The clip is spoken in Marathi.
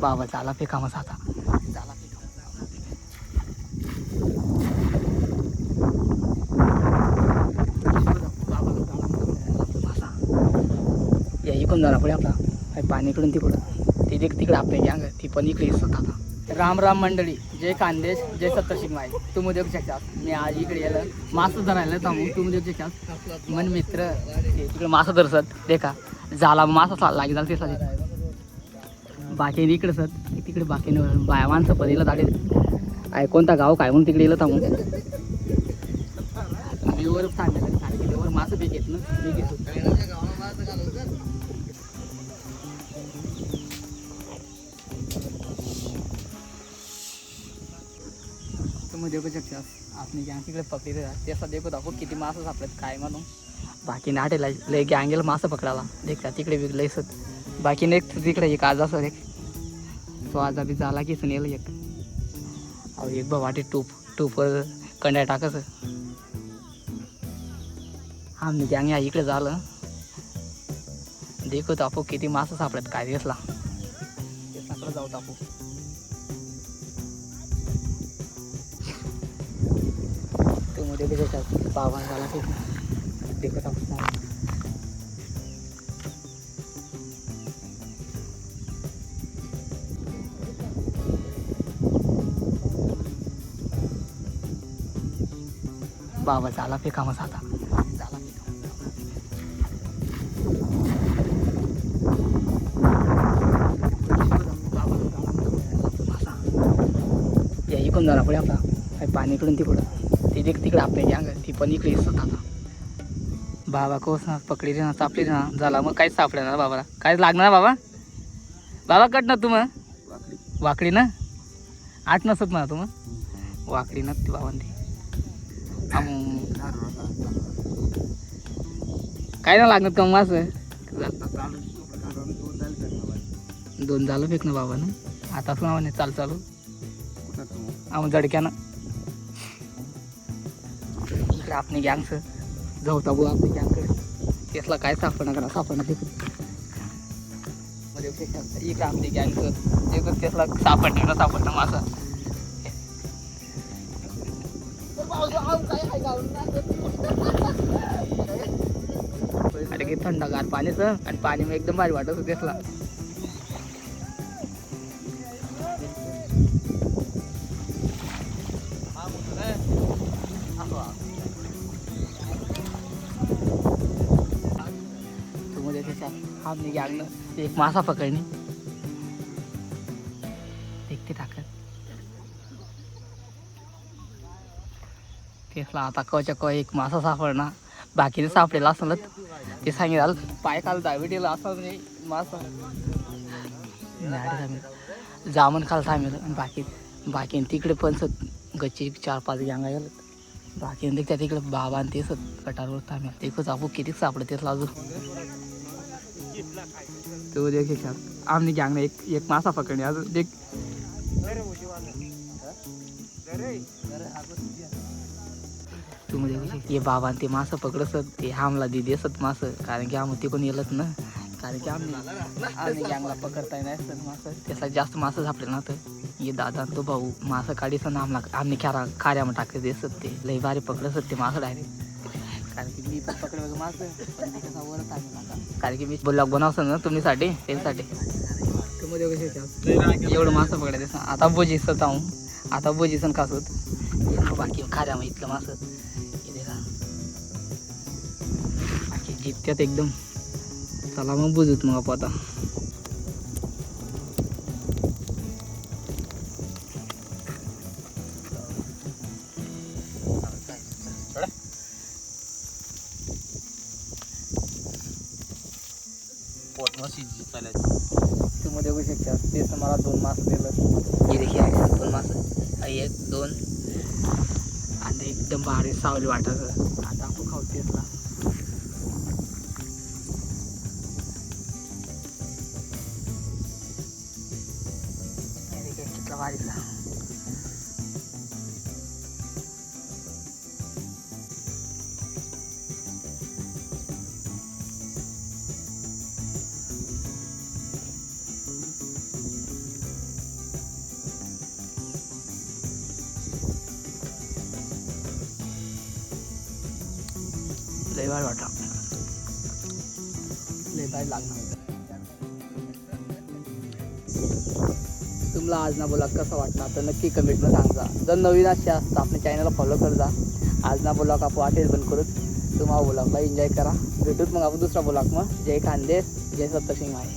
बाबा झाला फेकामच आता झाला या इकडून जाणार पुढे आपला पाणी इकडून तिकडं ती तिकडे आपल्या गँग ती पण इकडे येत आता. राम राम मंडळी, जय खानदेश, जय सत्तरशिंग माई. तुम्ही देऊ शकतात मी आज इकडे यायला मासं धरायला थांबू. तुम्ही देऊ शकतात मन मित्र तिकडे मासं धरसत देखा झाला मासा लागे झाला तिसला बाकी इकडे सर तिकडे बाकी बाया माणसं पण येलं दाडे आहे कोणता गाव काय म्हणून तिकडे येलं थांबून वर सांगायला सारखे वर मासं बी घेत ना मी घेतो. तुम्ही देखू शकता आपण गँग तिकडे पकडले त्याचा देखो दाखव किती मासं सापडत काय म्हणून बाकी नाटेला लय गँगेला मासं पकडायला देखा तिकडे बी लय सत बाकी नेक्स्ट तिकडे एक आज असं एक तो आजा बी झाला की सुनेल एक अहो एक बा वाटे टूपवर कंड्या टाकायचं आम्ही गँग या इकडे झालं देखो तापू किती मासं सापडत काय दिसला ते जाऊ तापू. तो मध्ये बी त्याच्यात बाबा झाला की देखो तापू बाबा झाला फेकामच आता झाला या इकडून जाणार पुढे आपला पाणी इकडून तिकडं ती तिकडे आपल्या गँग ती पण इकडे येत आता. बाबा कोस ना पकडी रे ना सापली रे ना झाला मग काहीच सापडे ना बाबाला काहीच लागणार ना बाबा बाबा कट ना तू मग वाकडी ना आठ नसत ना तू मग वाकडी ना ती बाबांनी काय ना लागणार कम असं दोन झालं फेक ना बाबा ना आता असं नावाने चालू आम्ही जडक्यानं इकडे आपली गँगचं जाऊ ताबू आपली गँगकडे त्यातला काय सापडणार इकडे आपली गँगचं एकच त्यातला सापडणं मासा अरे की थंडगार पाणीचं आणि पाणी मग एकदम भारी वाटत होतं त्यातला तुम्हाला त्याच्यात आम्ही गँगनं एक मासा पकडणी देखते टाकत तेसला आता कवच्या एक मासा सापडणार बाकीने सापडेला असलं ते सांगितलं पाय काल दाविटीला असं म्हणजे मासा जामन खाल थांबेल आणि बाकी तिकडे पण सत गच्ची 4-5 गँगा गेलं बाकी त्या तिकडे बाबा आणि ते सत कटारवर थांबेल ते आपू किती सापडत तेच अजून तो देख आमने गँगनं एक मासा पकडणे अजून देख तुम्ही ये बाबा ते मासं पकडसत ते आमला दे देसत मासं कारण की आम्ही तिकडून येलच ना कारण की आम्ही गँगला पकडताय नाही सर मासं त्याला जास्त मासं सापडे ना तर ये दादा तो भाऊ मासं काढीस ना आम्ही खाऱ्यामध्ये टाकते देसत ते लई भारी पकडसत ते मासं डायरेक्ट कारण की मी पण पकडलं मासं पण ते कसा वरच आहे कारण की मी ब्लॉग बनवतो ना तुम्हीसाठी त्यांच्यासाठी तुम्ही एवढं मासं पकडायचं आता बोजीसत आहो आता बोजीसन खासत बाकी खाऱ्यामध्ये इथलं मासं बाकी जित्यात एकदम चला मग बुजूत मग आपण आता तुम्ही बघू शकता तेच मला 2 मासं दिलं हे देखील आहे 2 मासं 1 2 आणि एकदम भारी सावली वाटायचं आता आपण खाऊ तेचला कितला भारीचा लय भारी वाटा लय भारी लागणार. तुम्हाला आज ना बोला कसं वाटतं तर नक्की कमेंटमध्ये सांगा. जर नवीन असे असतं आपल्या चॅनलला फॉलो कर जा. आज ना बोला आपण वाटेल बंद करूच. तुम्हाला बोला एन्जॉय करा. भेटूच मग आपण दुसरा बोला मग. जय खानदेश जय सप्तशिंग माई.